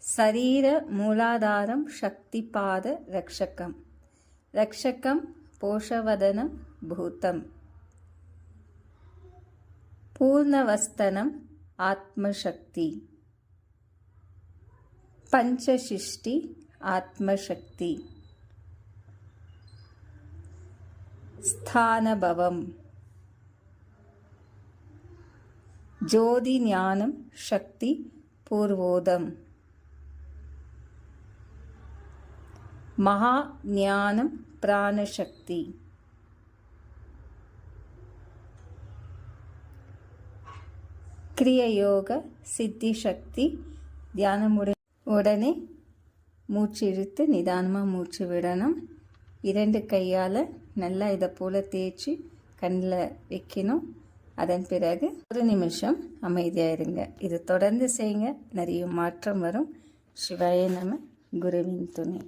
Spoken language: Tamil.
சரீர மூலாதாரம் சக்திபாத ரக்ஷகம். ரக்ஷகம் போஷவதனம் பூதம். பூர்ணவஸ்தனம் ஆத்மசக்தி. பஞ்சசிஷ்டி ஆத்மசக்தி. ஸ்தானபவம். ஜோதி ஞானம் சக்தி பூர்வோதம். மகா ஞானம் பிராணசக்தி. கிரியயோக சித்தி சக்தி. உடனே மூச்சு இழுத்து நிதானமாக மூச்சு விடணும். 2 கையால் நல்லா இதை போல் தேய்ச்சி கண்ணில் வைக்கணும். அதன் பிறகு 1 நிமிஷம் அமைதியாக இருங்க. இது தொடர்ந்து செய்யுங்க, நிறைய மாற்றம் வரும். சிவாய நம. குருவின் துணை.